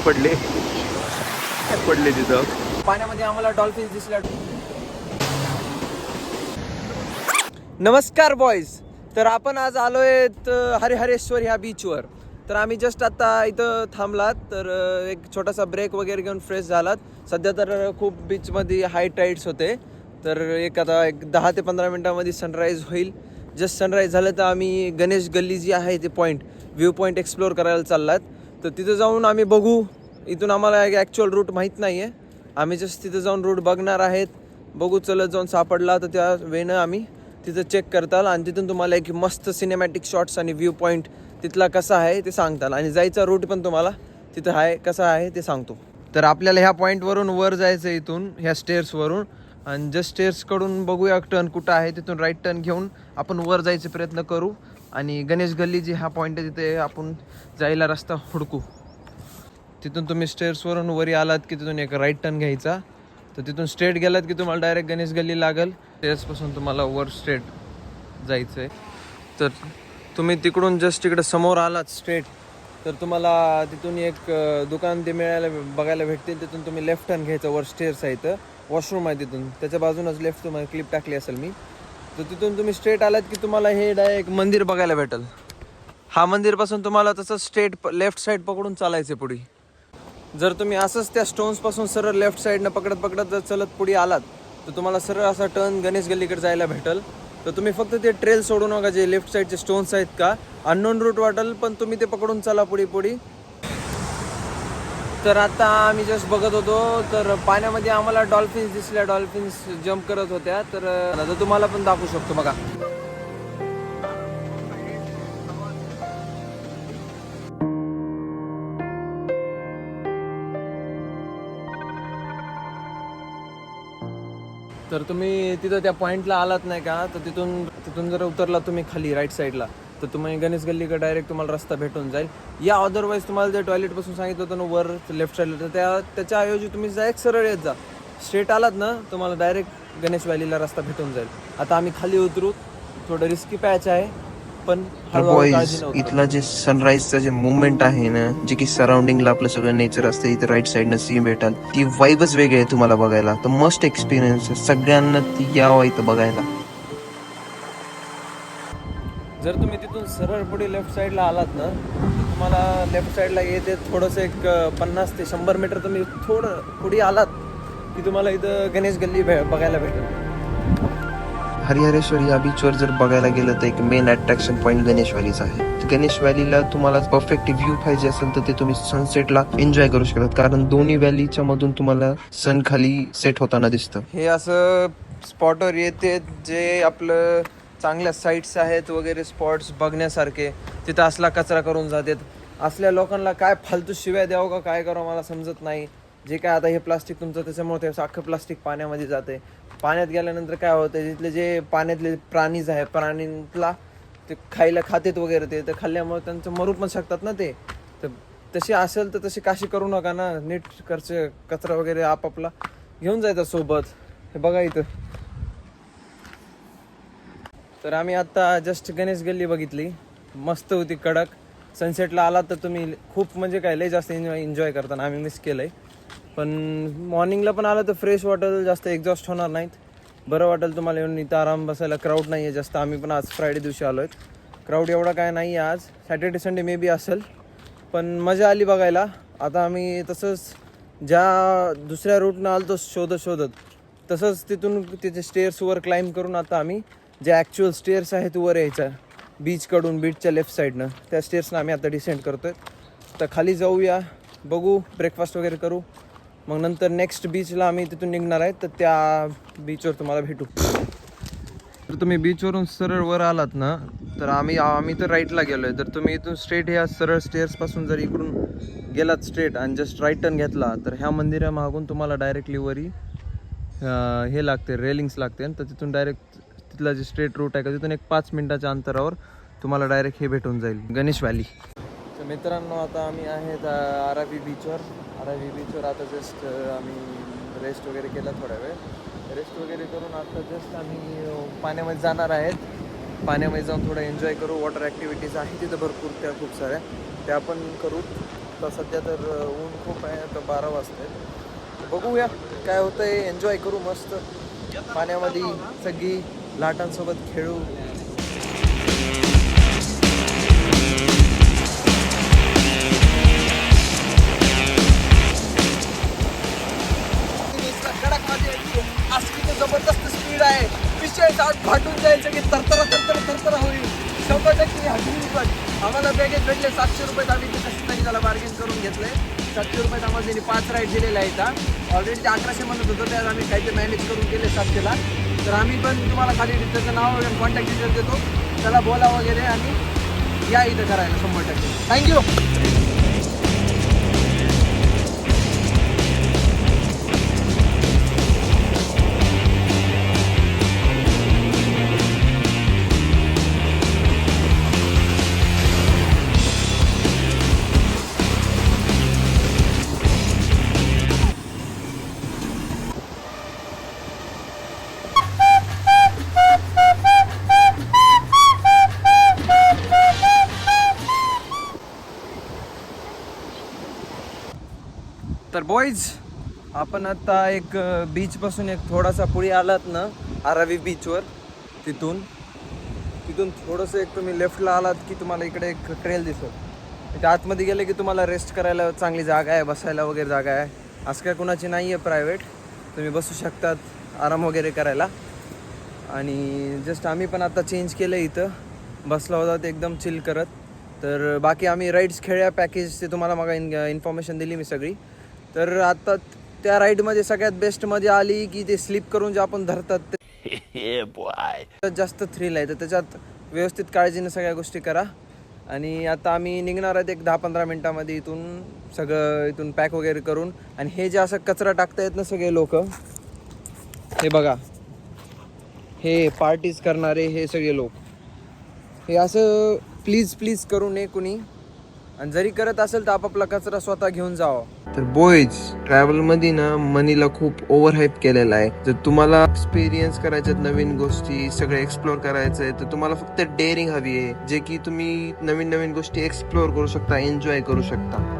पडले पडले तिथं पाण्यामध्ये आम्हाला डॉल्फिन्स दिसल्या. नमस्कार बॉयज. तर आपण आज आलोय हरिहरेश्वर ह्या बीचवर. तर आम्ही जस्ट आता इथं थांबलात, तर एक छोटासा ब्रेक वगैरे घेऊन फ्रेश झालात. सध्या तर खूप बीचमध्ये हाय टाईड्स होते, तर आता एक 10 ते 15 मिनटामध्ये सनराईज होईल. जस्ट सनराईज झालं तर आम्ही गणेश गल्ली जी आहे ते व्ह्यू पॉईंट एक्सप्लोअर करायला चाललात. तर तिथं जाऊन आम्ही बघू. इथून आम्हाला ॲक्च्युअल रूट माहीत नाही आहे. आम्ही जस्ट तिथं जाऊन रूट बघणार आहेत. बघू, चलत जाऊन सापडला तर त्या वेळेनं आम्ही तिथं चेक करताल आणि तिथून तुम्हाला एक मस्त सिनेमॅटिक शॉट्स आणि व्ह्यू पॉईंट तिथला कसा आहे ते सांगताल. आणि जायचा रूट पण तुम्हाला तिथं आहे कसा आहे ते सांगतो. तर आपल्याला ह्या पॉईंटवरून वर जायचं इथून ह्या स्टेअर्सवरून. आणि जस्ट स्टेअर्सकडून बघूया टर्न कुठं आहे, तिथून राईट टर्न घेऊन आपण वर जायचे प्रयत्न करू. आणि गणेश गल्ली जी हा पॉईंट आहे तिथे आपण जायला रस्ता हुडकू. तिथून तुम्ही स्टेअर्सवरून वरी आलात की तिथून एक राईट टर्न घ्यायचा. तर तिथून स्ट्रेट गेलात की तुम्हाला डायरेक्ट गणेश गल्ली लागेल. स्टेअर्सपासून तुम्हाला वर स्ट्रेट जायचं आहे. तर तुम्ही तिकडून जस्ट तिकडे समोर आलात स्ट्रेट, तर तुम्हाला तिथून एक दुकान ते बघायला भेटतील. तिथून तुम्ही लेफ्ट टर्न घ्यायचं. वर स्टेअर्स आहे, तर वॉशरूम आहे तिथून त्याच्या बाजूनच लेफ्ट तुम्हाला क्लिप टाकली असेल मी. तर तिथून तुम्ही स्ट्रेट आलात की तुम्हाला हे डायरेक्ट मंदिर बघायला भेटेल. हा मंदिरपासून तुम्हाला तसं स्ट्रेट लेफ्ट साईड पकडून चालायचं पुढे. जर तुम्ही असंच त्या स्टोन्सपासून सरळ लेफ्ट साईडनं पकडत जर चलत पुढे आलात तर तुम्हाला सरळ असा टर्न गणेश गल्लीकडे जायला भेटेल. तर तुम्ही फक्त ते ट्रेल सोडू नका, जे लेफ्ट साईडचे स्टोन्स आहेत का अननोन रूट वाटेल, पण तुम्ही ते पकडून चला पुढे. तर आता आम्ही जस्ट बघत होतो, तर पाण्यामध्ये आम्हाला डॉल्फिन्स दिसल्या. डॉल्फिन्स जम्प करत होत्या. तर तुम्हाला पण दाखवू शकतो बघा. तर तुम्ही तिथं त्या पॉईंटला आलात नाही का, तर तिथून जर उतरला तुम्ही खाली राईट साईडला, तर तुम्ही गणेश गल्लीकडे डायरेक्ट तुम्हाला रस्ता भेटून जाईल. या अदरवाईज तुम्हाला जे टॉयलेटपासून सांगितलं होतं ना वर लेफ्ट साईडला, तर त्याच्याऐवजी तुम्ही डायरेक्ट सरळ येत जा. स्ट्रेट आलात ना तुम्हाला डायरेक्ट गणेश व्हॅलीला रस्ता भेटून जाईल. आता आम्ही खाली उतरू. थोडं रिस्की पॅच आहे, पण बॉईज इथला जे सनराईजचं जे मुवमेंट आहे ना, जे की सराउंडिंगला आपलं सगळं नेचर असतं, इथे राईट साईडनं सी भेटाल, ती वाईबच वेगळी आहे तुम्हाला बघायला. तर मस्ट एक्सपिरियन्स आहे, सगळ्यांना ती यावं इथं बघायला. जर तुम्ही तिथून सरळ पुढे लेफ्ट साईडला आलात ना, तुम्हाला लेफ्ट साईडला येते थोडंसं एक 50 ते 100 मीटर तुम्ही थोडं पुढे आलात की तुम्हाला इथं गणेश गल्ली बघायला भेटेल. हरिहरेश्वर या बीचवर जर बघायला गेलं तर एक मेन अट्रॅक्शन पॉईंट गणेश व्हॅलीचा आहे. गणेश व्हॅलीला तुम्हाला परफेक्ट व्ह्यू पाहिजे असेल तर ते तुम्ही सनसेटला एन्जॉय करू शकतात, कारण दोन्ही व्हॅलीच्या मधून तुम्हाला सन खाली सेट होताना दिसतं. हे असं स्पॉटवर येते जे आपलं चांगल्या साईट्स आहेत वगैरे स्पॉट्स बघण्यासारखे, तिथं असला कचरा करून जातात. असल्या लोकांना काय फालतू शिव्या द्यावं का काय करावं मला समजत नाही. जे काय आता हे प्लास्टिक तुमचं, त्याच्यामुळे ते अख्खं प्लास्टिक पाण्यामध्ये जाते. पाण्यात गेल्यानंतर काय होतं, तिथले जे पाण्यातले प्राणीज आहे, प्राणींना ते खायला खातेत वगैरे, ते खाल्ल्यामुळे त्यांचं मरू पण शकतात ना ते. तर तशी असेल तर तशी काशी करू नका ना. नीट कचरा वगैरे आपापला घेऊन जायचा सोबत. हे बघा इथं. तर आम्ही आता जस्ट गणेश गल्ली बघितली, मस्त होती, कडक. सनसेटला आलात तर तुम्ही खूप म्हणजे काय लय जास्त एन्जॉय करताना आम्ही मिस केलं आहे. पण मॉर्निंगला पण आलं तर फ्रेश वाटेल, जास्त एक्झॉस्ट होणार नाहीत, बरं वाटेल तुम्हाला येऊन इथं आराम बसायला. क्राऊड नाही आहे जास्त. आम्ही पण आज फ्रायडे दिवशी आलो आहेत. क्राऊड एवढा काय नाही आहे आज. सॅटर्डे संडे मे बी असेल, पण मजा आली बघायला. आता आम्ही तसंच ज्या दुसऱ्या रूटनं आलो तो शोधत तसंच तिथून तिथे स्टेअर्सवर क्लाइंब करून आता आम्ही जे ॲक्च्युअल स्टेअर्स आहेत वर यायच्या बीचच्या लेफ्ट साईडनं, त्या स्टेअर्सनं आम्ही आता डिसेंड करतो आहे. तर खाली जाऊया, बघू, ब्रेकफास्ट वगैरे करू, मग नंतर नेक्स्ट बीचला आम्ही तिथून निघणार आहे. तर त्या बीचवर तुम्हाला भेटू. तर तुम्ही बीचवरून सरळ वर आलात ना, तर आम्ही तर राईटला गेलो आहे. तर तुम्ही इथून स्ट्रेट ह्या सरळ स्टेअर्सपासून जर इकडून गेलात स्ट्रेट आणि जस्ट राईट टर्न घेतला, तर ह्या मंदिरामागून तुम्हाला डायरेक्टली वरी हे लागते, रेलिंग्स लागते. तर तिथून डायरेक्ट तिथला जे स्ट्रेट रूट आहे का, तिथून एक 5 मिनिटाच्या अंतरावर तुम्हाला डायरेक्ट हे भेटून जाईल, गणेश व्हॅली. तर मित्रांनो, आता आम्ही आहेत आरावी बीचवर. आता जस्ट आम्ही रेस्ट वगैरे केला, थोडा वेळ रेस्ट वगैरे करून आता जस्ट आम्ही पाण्यामध्ये जाणार आहेत. पाण्यामध्ये जाऊन थोडं एन्जॉय करू. वॉटर ॲक्टिव्हिटीज आहे तिथं भरपूर, त्या खूप साऱ्या त्या पण करू. आता सध्या तर ऊन खूप आहे, आता 12 वाजते. बघूया काय होतंय, एन्जॉय करू मस्त पाण्यामध्ये, सगळी लाटांसोबत खेळू. जबरदस्त स्पीड आहे, विषय फाटून जायचं की तरतरा होईल. 100% हजरी पण आम्हाला पॅकेज भेटले 700 रुपयात. आम्ही ते कशी तरी त्याला बार्गेन करून घेतलंय. 700 रुपयात आम्हाला त्यांनी 5 राईड दिलेले आहेत. ऑलरेडी ते 1100 म्हणत होतं, त्यात आम्ही काही ते मॅनेज करून केले 700ला. तर आम्ही पण तुम्हाला खाली त्याचं नाव वगैरे कॉन्टॅक्ट डिटेल्स देतो, त्याला बोला वगैरे आणि या इथं करायला 100%. थँक्यू. तर बॉईज, आपण आता एक बीचपासून एक थोडासा पुढे आलात ना, आरावी बीचवर, तिथून थोडंसं एक तुम्ही लेफ्टला आलात की तुम्हाला इकडे एक ट्रेल दिसत. तिथे आतमध्ये गेले की तुम्हाला रेस्ट करायला चांगली जागा आहे, बसायला वगैरे जागा आहे. असं काय कुणाची नाही आहे प्रायव्हेट, तुम्ही बसू शकतात आराम वगैरे करायला. आणि जस्ट आम्ही पण आता चेंज केलं, इथं बसला होता ते एकदम चिल करत. तर बाकी आम्ही राईड्स खेळ्या पॅकेज, ते तुम्हाला मग इन्फॉर्मेशन दिली मी सगळी. तर आता त्या राईडमध्ये सगळ्यात बेस्टमध्ये आली की ते स्लिप करून जे आपण धरतात ते जास्त थ्रिल आहे. तर त्याच्यात व्यवस्थित काळजीने सगळ्या गोष्टी करा. आणि आता आम्ही निघणार आहेत एक 10-15 मिनटामध्ये इथून, सगळं इथून पॅक वगैरे करून. आणि हे जे असं कचरा टाकतायत ना सगळे लोक, हे बघा, हे पार्टीज करणारे हे सगळे लोक, हे असं प्लीज करू नये कुणी. आणि जरी करत असेल तर आपापला कचरा स्वतः घेऊन जावा. तर बॉईज, ट्रॅव्हल मध्ये ना मनीला खूप ओव्हर हाईप केलेला आहे. जर तुम्हाला एक्सपिरियन्स करायचे नवीन गोष्टी, सगळे एक्सप्लोर करायचंय, तर तुम्हाला फक्त डेअरिंग हवी आहे, जे की तुम्ही नवीन गोष्टी एक्सप्लोर करू शकता, एन्जॉय करू शकता.